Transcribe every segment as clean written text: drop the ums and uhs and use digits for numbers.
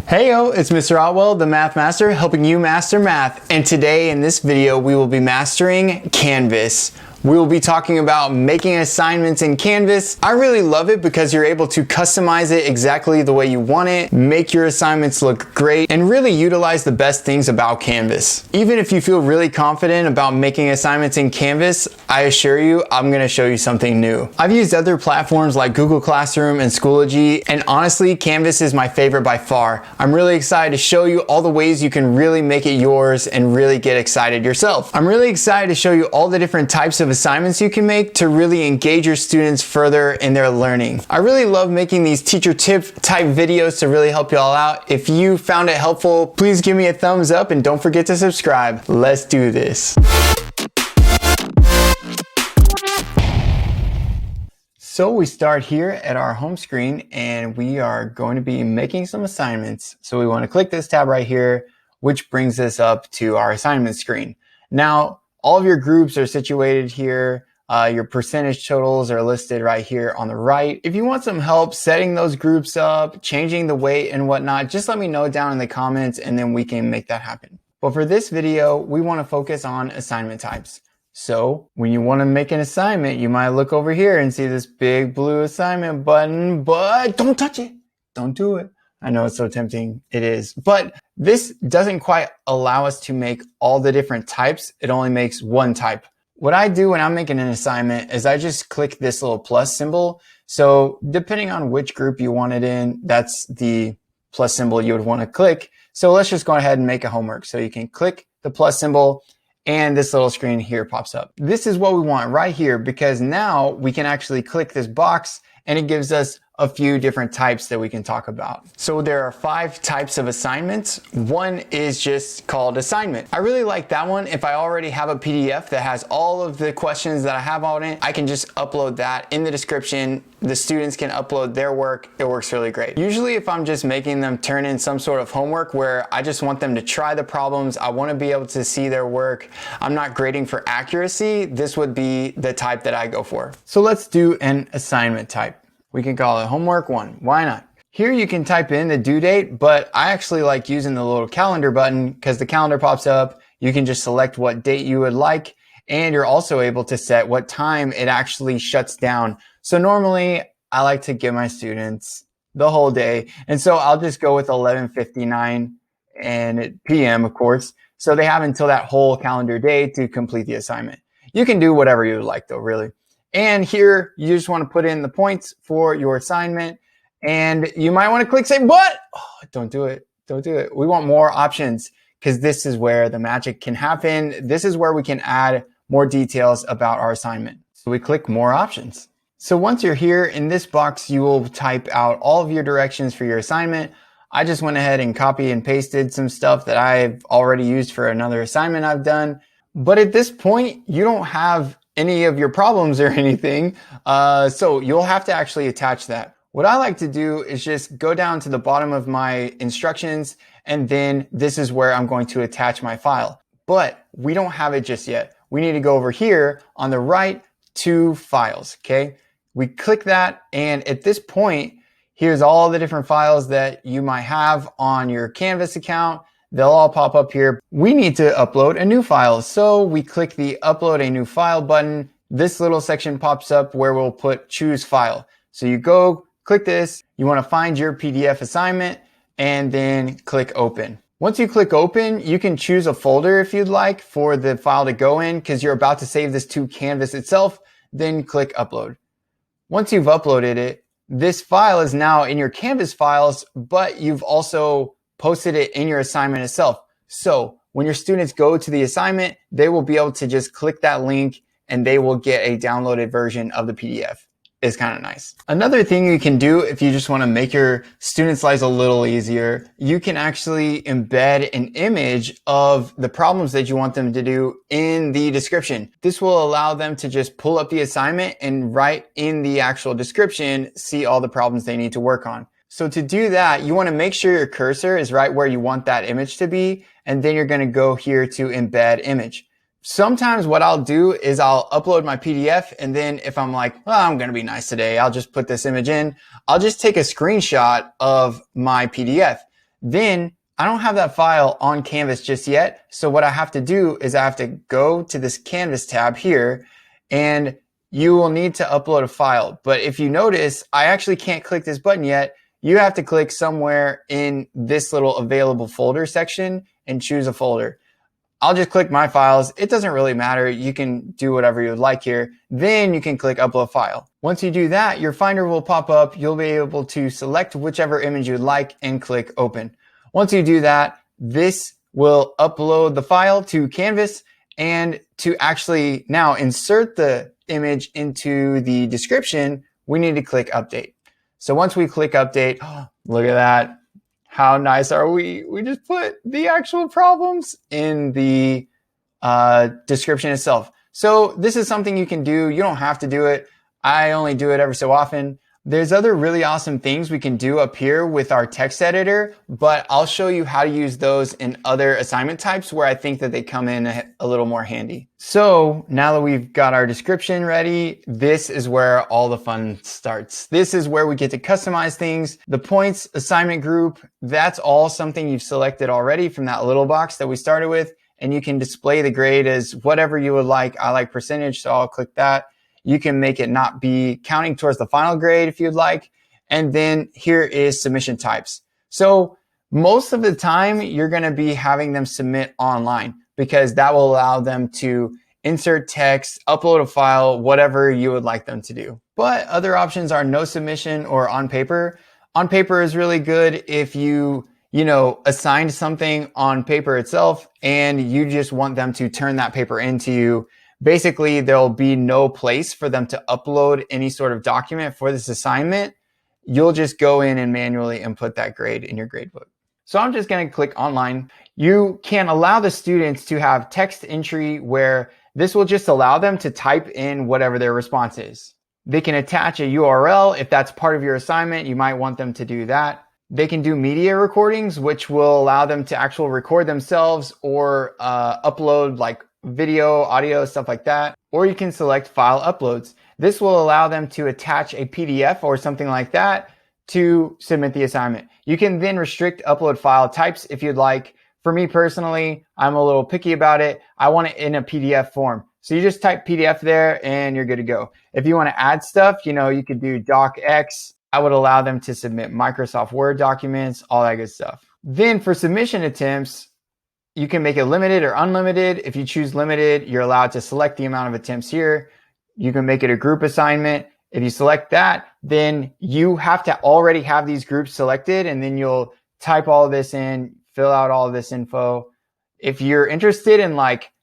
Heyo, it's Mr. Otwell, the Math Master, helping you master math. And today in this video, we will be mastering Canvas. We will be talking about making assignments in Canvas. I really love it because you're able to customize it exactly the way you want it, make your assignments look great, and really utilize the best things about Canvas. Even if you feel really confident about making assignments in Canvas, I assure you, I'm gonna show you something new. I've used other platforms like Google Classroom and Schoology, and honestly, Canvas is my favorite by far. I'm really excited to show you all the ways you can really make it yours and really get excited yourself. I'm really excited to show you all the different types of assignments you can make to really engage your students further in their learning. I really love making these teacher tip type videos to really help you all out. If you found it helpful, please give me a thumbs up and don't forget to subscribe. Let's do this. So we start here at our home screen and we are going to be making some assignments. So we want to click this tab right here, which brings us up to our assignment screen. Now, all of your groups are situated here. Your percentage totals are listed right here on the right. If you want some help setting those groups up, changing the weight and whatnot, just let me know down in the comments and then we can make that happen. But for this video, we want to focus on assignment types. So when you want to make an assignment, you might look over here and see this big blue assignment button, but don't touch it. Don't do it. I know it's so tempting. It is. But this doesn't quite allow us to make all the different types. It only makes one type. What I do when I'm making an assignment is I just click this little plus symbol. So depending on which group you want it in, that's the plus symbol you would want to click. So let's just go ahead and make a homework. So you can click the plus symbol and this little screen here pops up. This is what we want right here because now we can actually click this box and it gives us a few different types that we can talk about. So there are 5 types of assignments. One is just called assignment. I really like that one. If I already have a PDF that has all of the questions that I have on it, I can just upload that in the description. The students can upload their work. It works really great. Usually if I'm just making them turn in some sort of homework where I just want them to try the problems, I want to be able to see their work, I'm not grading for accuracy, this would be the type that I go for. So let's do an assignment type. We can call it homework 1. Why not? Here you can type in the due date, but I actually like using the little calendar button because the calendar pops up. You can just select what date you would like, and you're also able to set what time it actually shuts down. So normally I like to give my students the whole day. And so I'll just go with 11:59 and PM, of course. So they have until that whole calendar day to complete the assignment. You can do whatever you like though, really. And here, you just want to put in the points for your assignment. And you might want to click say, what? Oh, don't do it. Don't do it. We want more options because this is where the magic can happen. This is where we can add more details about our assignment. So we click more options. So once you're here in this box, you will type out all of your directions for your assignment. I just went ahead and copy and pasted some stuff that I've already used for another assignment I've done. But at this point, you don't have any of your problems or anything. So you'll have to actually attach that. What I like to do is just go down to the bottom of my instructions, and then this is where I'm going to attach my file. But we don't have it just yet. We need to go over here on the right to files, okay? We click that, and at this point, here's all the different files that you might have on your Canvas account. They'll all pop up here. We need to upload a new file. So we click the upload a new file button. This little section pops up where we'll put choose file. So you go click this, you want to find your PDF assignment and then click open. Once you click open, you can choose a folder if you'd like for the file to go in because you're about to save this to Canvas itself, then click upload. Once you've uploaded it, this file is now in your Canvas files, but you've also posted it in your assignment itself. So when your students go to the assignment, they will be able to just click that link and they will get a downloaded version of the PDF. It's kind of nice. Another thing you can do if you just want to make your students' lives a little easier, you can actually embed an image of the problems that you want them to do in the description. This will allow them to just pull up the assignment and right in the actual description, see all the problems they need to work on. So to do that, you want to make sure your cursor is right where you want that image to be, and then you're going to go here to embed image. Sometimes what I'll do is I'll upload my PDF, and then if I'm like, well, I'm going to be nice today, I'll just put this image in. I'll just take a screenshot of my PDF. Then I don't have that file on Canvas just yet. So what I have to do is I have to go to this Canvas tab here, and you will need to upload a file. But if you notice, I actually can't click this button yet. You have to click somewhere in this little available folder section and choose a folder. I'll just click my files. It doesn't really matter. You can do whatever you would like here. Then you can click upload file. Once you do that, your Finder will pop up. You'll be able to select whichever image you'd like and click open. Once you do that, this will upload the file to Canvas, and to actually now insert the image into the description, we need to click update. So once we click update, look at that. How nice are we? We just put the actual problems in the description itself. So this is something you can do. You don't have to do it. I only do it every so often. There's other really awesome things we can do up here with our text editor, but I'll show you how to use those in other assignment types where I think that they come in a little more handy. So now that we've got our description ready, this is where all the fun starts. This is where we get to customize things. The points assignment group, that's all something you've selected already from that little box that we started with, and you can display the grade as whatever you would like. I like percentage, so I'll click that. You can make it not be counting towards the final grade if you'd like. And then here is submission types. So most of the time, you're going to be having them submit online because that will allow them to insert text, upload a file, whatever you would like them to do. But other options are no submission or on paper. On paper is really good if you assigned something on paper itself and you just want them to turn that paper into you. Basically, there'll be no place for them to upload any sort of document for this assignment. You'll just go in and manually input that grade in your gradebook. So I'm just going to click online. You can allow the students to have text entry where this will just allow them to type in whatever their response is. They can attach a URL. If that's part of your assignment, you might want them to do that. They can do media recordings, which will allow them to actually record themselves or upload like video, audio, stuff like that. Or you can select file uploads. This will allow them to attach a PDF or something like that to submit the assignment. You can then restrict upload file types if you'd like. For me personally, I'm a little picky about it. I want it in a PDF form. So you just type PDF there and you're good to go. If you want to add stuff, you could do docx. I would allow them to submit Microsoft Word documents, all that good stuff. Then for submission attempts, you can make it limited or unlimited. If you choose limited, you're allowed to select the amount of attempts here. You can make it a group assignment. If you select that, then you have to already have these groups selected, and then you'll type all of this in, fill out all of this info. If you're interested in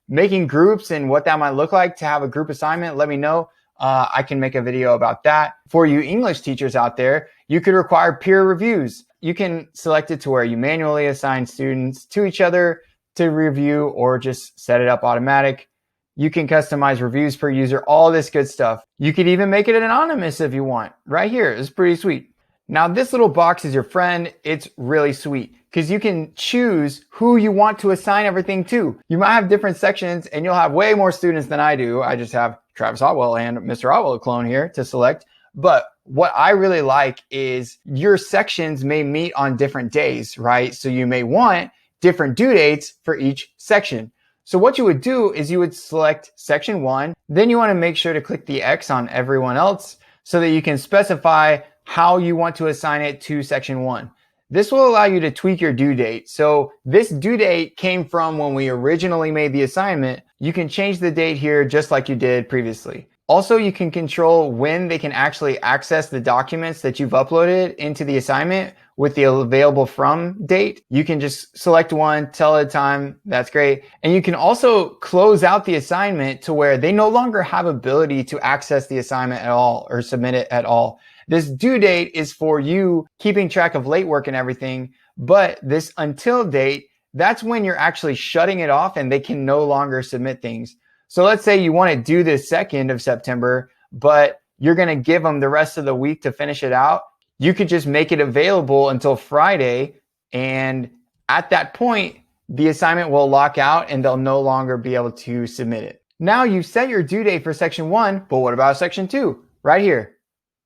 making groups and what that might look like to have a group assignment, let me know. I can make a video about that. For you English teachers out there, you could require peer reviews. You can select it to where you manually assign students to each other to review, or just set it up automatic. You can customize reviews per user, all this good stuff. You could even make it anonymous if you want. Right here, it's pretty sweet. Now this little box is your friend. It's really sweet because you can choose who you want to assign everything to. You might have different sections and you'll have way more students than I do. I just have Travis Otwell and Mr. Otwell clone here to select. But what I really like is your sections may meet on different days, right? So you may want different due dates for each section. So what you would do is you would select section 1, then you want to make sure to click the X on everyone else so that you can specify how you want to assign it to section 1. This will allow you to tweak your due date. So this due date came from when we originally made the assignment. You can change the date here just like you did previously. Also, you can control when they can actually access the documents that you've uploaded into the assignment with the available from date. You can just select one, tell it a time. That's great. And you can also close out the assignment to where they no longer have ability to access the assignment at all or submit it at all. This due date is for you keeping track of late work and everything, but this until date, that's when you're actually shutting it off and they can no longer submit things. So let's say you want to do this 2nd of September, but you're going to give them the rest of the week to finish it out. You could just make it available until Friday. And at that point, the assignment will lock out and they'll no longer be able to submit it. Now you've set your due date for section 1, but what about section 2? Right here.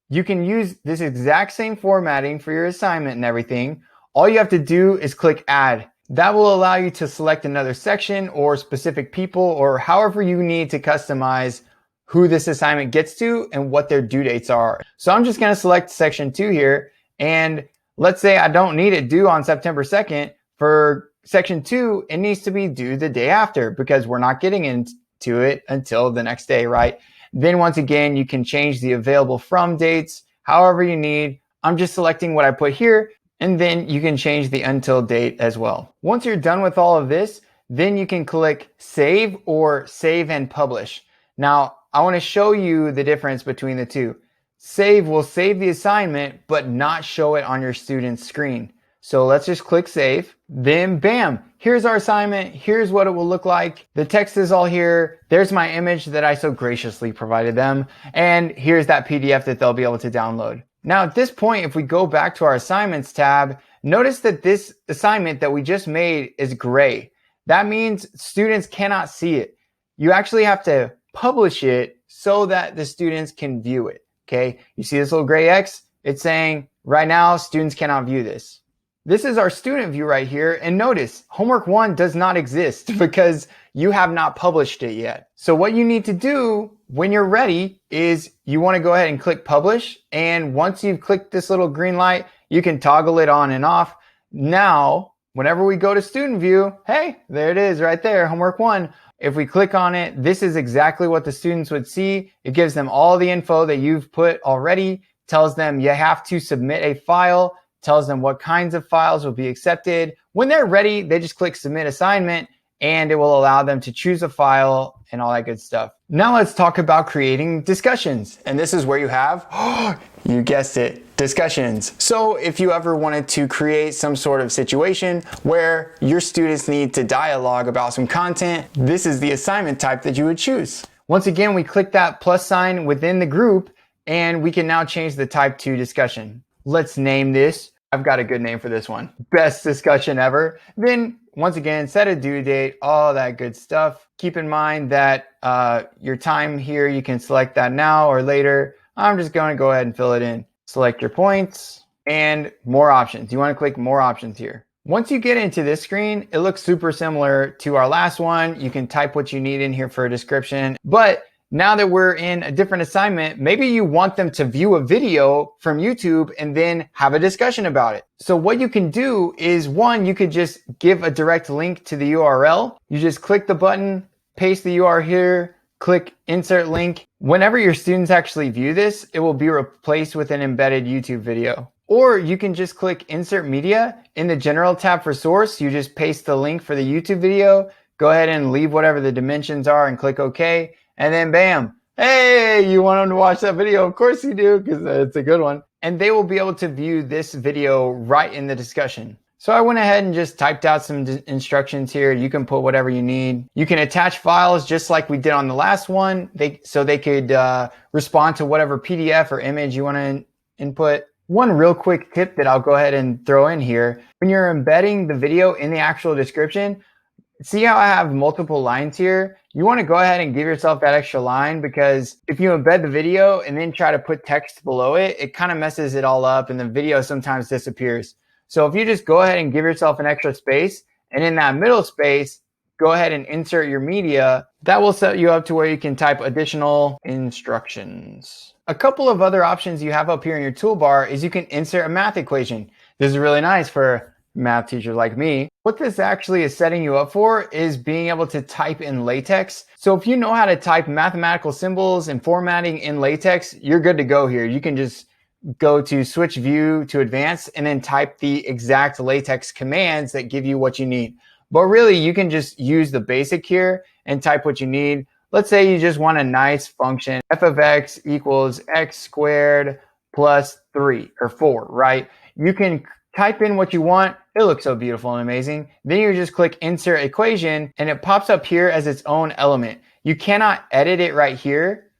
You can use this exact same formatting for your assignment and everything. all you have to do is click add. That will allow you to select another section or specific people or however you need to customize who this assignment gets to and what their due dates are. So I'm just going to select section 2 here, and let's say I don't need it due on September 2nd. For section 2, it needs to be due the day after because we're not getting into it until the next day, right? Then once again, you can change the available from dates however you need. I'm just selecting what I put here, and then you can change the until date as well. Once you're done with all of this, then you can click save or save and publish. Now, I want to show you the difference between the two. Save will save the assignment, but not show it on your student's screen. So let's just click save. Then bam, here's our assignment. Here's what it will look like. The text is all here. There's my image that I so graciously provided them. And here's that PDF that they'll be able to download. Now at this point, if we go back to our assignments tab, notice that this assignment that we just made is gray. That means students cannot see it. You actually have to publish it so that the students can view it. Okay, you see this little gray X? It's saying right now students cannot view this. This is our student view right here, and notice homework 1 does not exist because you have not published it yet. So what you need to do when you're ready is you want to go ahead and click publish, and once you've clicked this little green light, you can toggle it on and off. Now, whenever we go to student view, hey, there it is right there, homework 1. If we click on it, this is exactly what the students would see. It gives them all the info that you've put already, tells them you have to submit a file, tells them what kinds of files will be accepted. When they're ready, they just click submit assignment, and it will allow them to choose a file and all that good stuff. Now let's talk about creating discussions. And this is where you have, you guessed it, discussions. So if you ever wanted to create some sort of situation where your students need to dialogue about some content, this is the assignment type that you would choose. Once again, we click that plus sign within the group, and we can now change the type to discussion. Let's name this. I've got a good name for this one. Best discussion ever. Then once again, set a due date, all that good stuff. Keep in mind that your time here, you can select that now or later. I'm just going to go ahead and fill it in. Select your points and more options. You want to click more options here. Once you get into this screen, it looks super similar to our last one. You can type what you need in here for a description, but now that we're in a different assignment, maybe you want them to view a video from YouTube and then have a discussion about it. So what you can do is, one, you could just give a direct link to the URL. You just click the button, paste the URL here, click insert link. Whenever your students actually view this, it will be replaced with an embedded YouTube video. Or you can just click insert media in the general tab for source. You just paste the link for the YouTube video, go ahead and leave whatever the dimensions are and click OK. And then bam, hey, you want them to watch that video? Of course you do, because it's a good one. And they will be able to view this video right in the discussion. So I went ahead and just typed out some instructions here. You can put whatever you need. You can attach files just like we did on the last one, so they could respond to whatever PDF or image you want to input. One real quick tip that I'll go ahead and throw in here. When you're embedding the video in the actual description, see how I have multiple lines here? You want to go ahead and give yourself that extra line, because if you embed the video and then try to put text below it, it kind of messes it all up and the video sometimes disappears. So if you just go ahead and give yourself an extra space, and in that middle space, go ahead and insert your media, that will set you up to where you can type additional instructions. A couple of other options you have up here in your toolbar is you can insert a math equation. This is really nice for math teacher like me. What this actually is setting you up for is being able to type in LaTeX. So if you know how to type mathematical symbols and formatting in LaTeX, you're good to go here. You can just go to switch view to advanced and then type the exact LaTeX commands that give you what you need. But really, you can just use the basic here and type what you need. Let's say you just want a nice function, f of x equals x squared plus 3 or 4, right? You can type in what you want. It looks so beautiful and amazing. Then you just click insert equation and it pops up here as its own element. You cannot edit it right here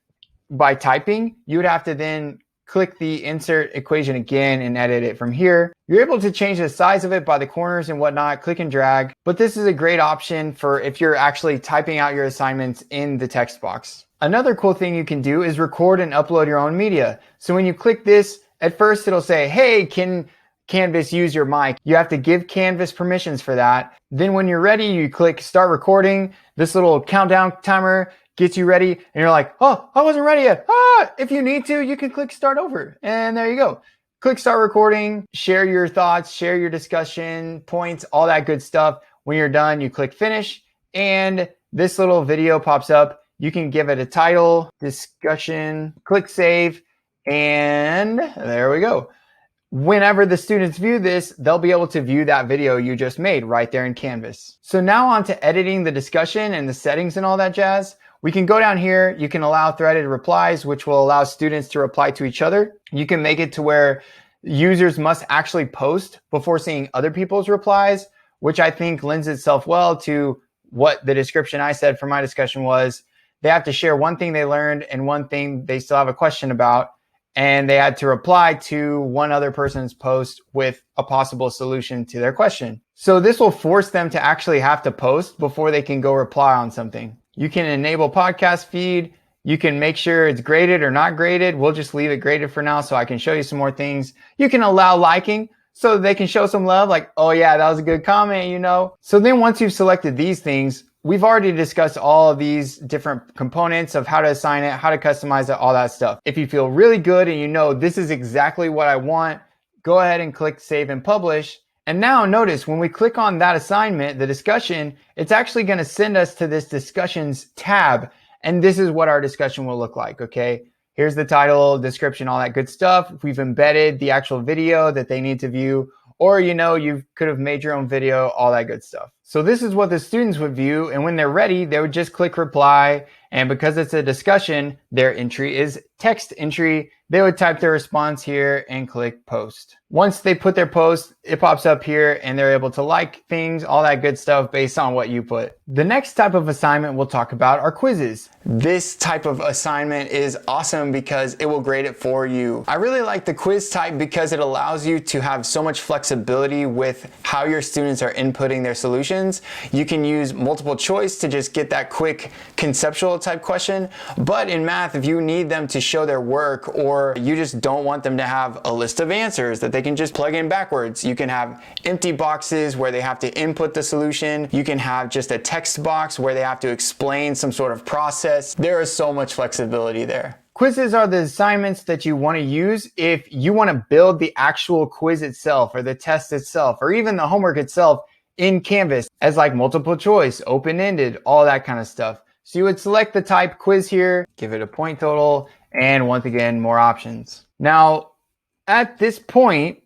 by typing. You would have to then click the insert equation again and edit it from here. You're able to change the size of it by the corners and whatnot, click and drag. But this is a great option for if you're actually typing out your assignments in the text box. Another cool thing you can do is record and upload your own media. So when you click this, at first it'll say, hey, can Canvas use your mic. You have to give Canvas permissions for that. Then when you're ready, you click start recording. This little countdown timer gets you ready, and you're like, oh, I wasn't ready yet. If you need to, you can click start over, and there you go. Click start recording, share your thoughts, share your discussion points, all that good stuff. When you're done, you click finish, and this little video pops up. You can give it a title, discussion, click save, and there we go. Whenever the students view this, they'll be able to view that video you just made right there in Canvas. So now on to editing the discussion and the settings and all that jazz. We can go down here. You can allow threaded replies, which will allow students to reply to each other. You can make it to where users must actually post before seeing other people's replies, which I think lends itself well to what the description I said for my discussion was. They have to share one thing they learned and one thing they still have a question about, and they had to reply to one other person's post with a possible solution to their question. So this will force them to actually have to post before they can go reply on something. You can enable podcast feed. You can make sure it's graded or not graded. We'll just leave it graded for now so I can show you some more things. You can allow liking so they can show some love, like, oh yeah, that was a good comment, you know. So then once you've selected these things, we've already discussed all of these different components of how to assign it, how to customize it, all that stuff. If you feel really good and you know this is exactly what I want, go ahead and click save and publish. And now notice when we click on that assignment, the discussion, it's actually going to send us to this discussions tab. And this is what our discussion will look like, okay? Here's the title, description, all that good stuff. We've embedded the actual video that they need to view, or, you know, you could have made your own video, all that good stuff. So this is what the students would view. And when they're ready, they would just click reply. And because it's a discussion, their entry is text entry. They would type their response here and click post. Once they put their post, it pops up here and they're able to like things, all that good stuff based on what you put. The next type of assignment we'll talk about are quizzes. This type of assignment is awesome because it will grade it for you. I really like the quiz type because it allows you to have so much flexibility with how your students are inputting their solutions. You can use multiple choice to just get that quick conceptual type question. But in math, if you need them to show their work, or you just don't want them to have a list of answers that they can just plug in backwards, you can have empty boxes where they have to input the solution. You can have just a text box where they have to explain some sort of process. There is so much flexibility there. Quizzes are the assignments that you want to use if you want to build the actual quiz itself or the test itself or even the homework itself in Canvas as like multiple choice, open-ended, all that kind of stuff. So you would select the type quiz here, give it a point total, and once again, more options. Now, at this point,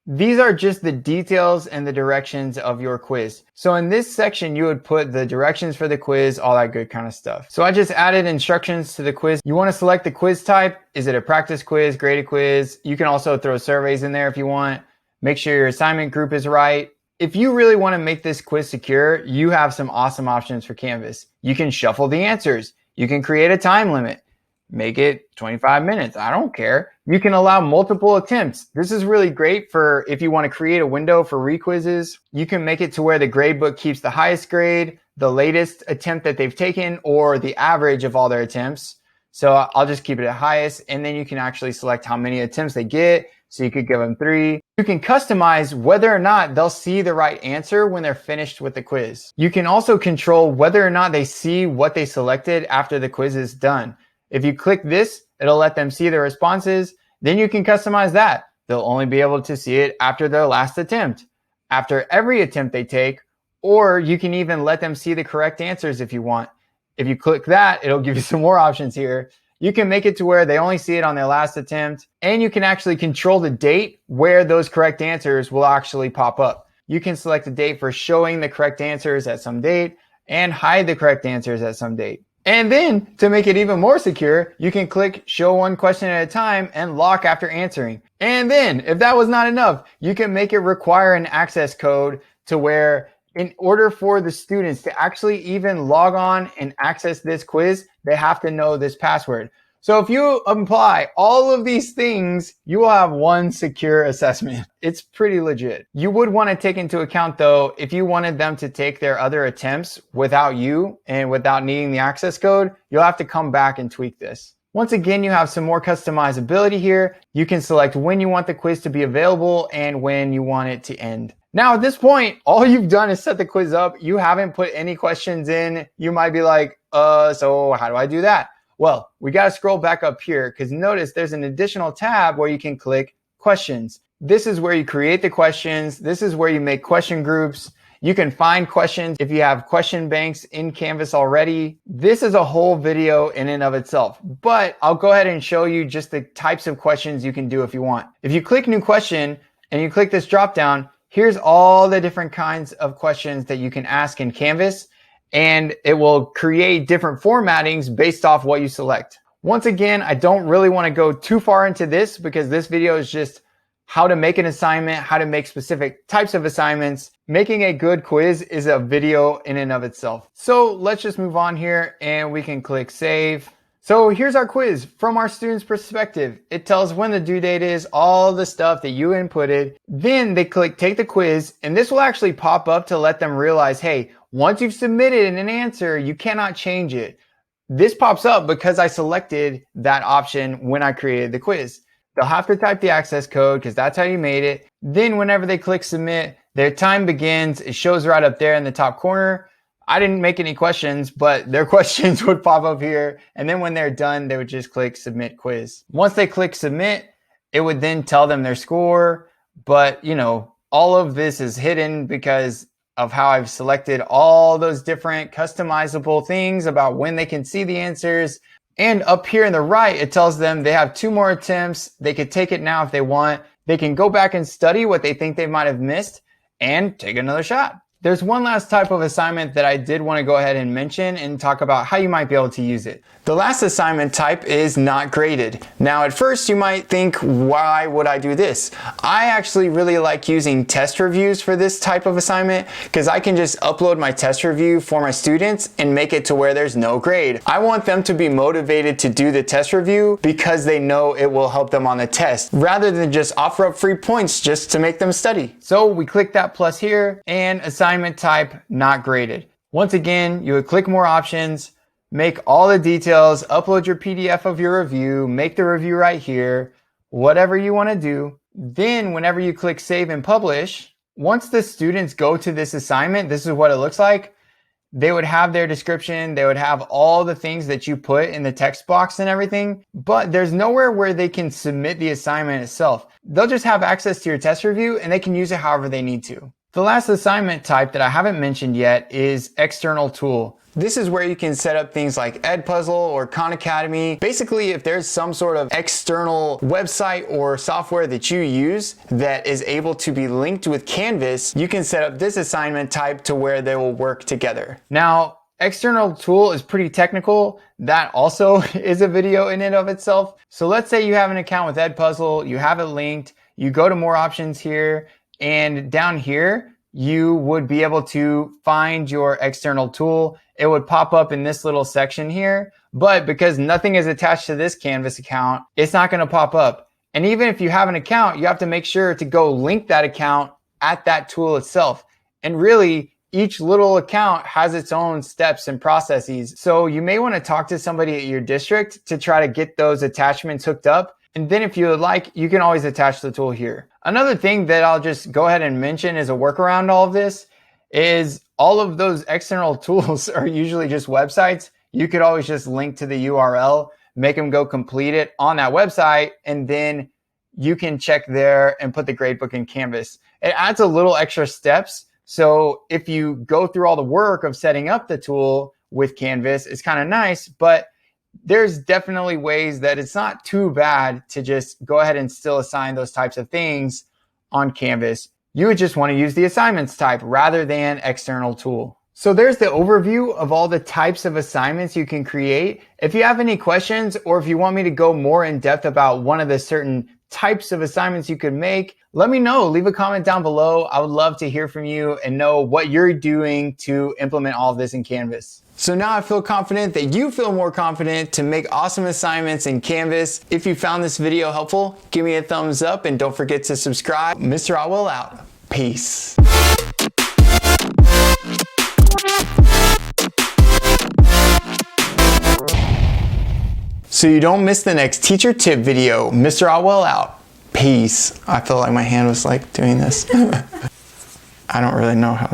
these are just the details and the directions of your quiz. So in this section, you would put the directions for the quiz, all that good kind of stuff. So I just added instructions to the quiz. You want to select the quiz type. Is it a practice quiz, graded quiz? You can also throw surveys in there if you want. Make sure your assignment group is right. If you really want to make this quiz secure, you have some awesome options for Canvas. You can shuffle the answers. You can create a time limit. Make it 25 minutes. I don't care. You can allow multiple attempts. This is really great for if you want to create a window for requizzes. You can make it to where the gradebook keeps the highest grade, the latest attempt that they've taken, or the average of all their attempts. So I'll just keep it at highest, and then you can actually select how many attempts they get. So you could give them 3. You can customize whether or not they'll see the right answer when they're finished with the quiz. You can also control whether or not they see what they selected after the quiz is done. If you click this, it'll let them see the responses. Then you can customize that. They'll only be able to see it after their last attempt, after every attempt they take, or you can even let them see the correct answers if you want. If you click that, it'll give you some more options here. You can make it to where they only see it on their last attempt, and you can actually control the date where those correct answers will actually pop up. You can select a date for showing the correct answers at some date and hide the correct answers at some date. And then to make it even more secure, you can click show one question at a time and lock after answering. And then if that was not enough, you can make it require an access code to where in order for the students to actually even log on and access this quiz, they have to know this password. So if you apply all of these things, you will have one secure assessment. It's pretty legit. You would want to take into account though, if you wanted them to take their other attempts without you and without needing the access code, you'll have to come back and tweak this. Once again, you have some more customizability here. You can select when you want the quiz to be available and when you want it to end. Now at this point, all you've done is set the quiz up. You haven't put any questions in. You might be like, so how do I do that? Well, we got to scroll back up here because notice there's an additional tab where you can click questions. This is where you create the questions. This is where you make question groups. You can find questions if you have question banks in Canvas already. This is a whole video in and of itself, but I'll go ahead and show you just the types of questions you can do if you want. If you click new question and you click this drop down, here's all the different kinds of questions that you can ask in Canvas, and it will create different formattings based off what you select. Once again, I don't really want to go too far into this because this video is just how to make an assignment, how to make specific types of assignments. Making a good quiz is a video in and of itself. So let's just move on here and we can click save. So here's our quiz from our student's perspective. It tells when the due date is, all the stuff that you inputted. Then they click take the quiz, and this will actually pop up to let them realize, hey, once you've submitted an answer, you cannot change it. This pops up because I selected that option when I created the quiz. They'll have to type the access code because that's how you made it. Then whenever they click submit, their time begins. It shows right up there in the top corner. I didn't make any questions, but their questions would pop up here. And then when they're done, they would just click submit quiz. Once they click submit, it would then tell them their score. But you know, all of this is hidden because of how I've selected all those different customizable things about when they can see the answers. And up here in the right, it tells them they have 2 more attempts. They could take it now if they want. They can go back and study what they think they might have missed and take another shot. There's one last type of assignment that I did want to go ahead and mention and talk about how you might be able to use it. The last assignment type is not graded. Now at first you might think, why would I do this? I actually really like using test reviews for this type of assignment because I can just upload my test review for my students and make it to where there's no grade. I want them to be motivated to do the test review because they know it will help them on the test rather than just offer up free points just to make them study. So we click that plus here and assignment type not graded. Once again, you would click more options, make all the details, upload your PDF of your review, make the review right here, whatever you want to do. Then whenever you click save and publish, once the students go to this assignment, this is what it looks like. They would have their description, they would have all the things that you put in the text box and everything, but there's nowhere where they can submit the assignment itself. They'll just have access to your test review and they can use it however they need to. The last assignment type that I haven't mentioned yet is external tool. This is where you can set up things like Edpuzzle or Khan Academy. Basically, if there's some sort of external website or software that you use that is able to be linked with Canvas, you can set up this assignment type to where they will work together. Now, external tool is pretty technical. That also is a video in and of itself. So let's say you have an account with Edpuzzle, you have it linked, you go to more options here, and down here, you would be able to find your external tool. It would pop up in this little section here, but because nothing is attached to this Canvas account, it's not going to pop up. And even if you have an account, you have to make sure to go link that account at that tool itself. And really, each little account has its own steps and processes. So you may want to talk to somebody at your district to try to get those attachments hooked up. And then if you would like, you can always attach the tool here. Another thing that I'll just go ahead and mention as a workaround all of this is all of those external tools are usually just websites. You could always just link to the URL, make them go complete it on that website, and then you can check there and put the gradebook in Canvas. It adds a little extra steps. So if you go through all the work of setting up the tool with Canvas, it's kind of nice, but there's definitely ways that it's not too bad to just go ahead and still assign those types of things on Canvas. You would just want to use the assignments type rather than external tool. So there's the overview of all the types of assignments you can create. If you have any questions or if you want me to go more in depth about one of the certain types of assignments you could make, let me know. Leave a comment down below. I would love to hear from you and know what you're doing to implement all of this in Canvas. So now I feel confident that you feel more confident to make awesome assignments in Canvas. If you found this video helpful, give me a thumbs up and don't forget to subscribe. Mr. Otwell out. Peace. so you don't miss the next teacher tip video. Mr. Otwell out. Peace. I feel like my hand was like doing this. I don't really know how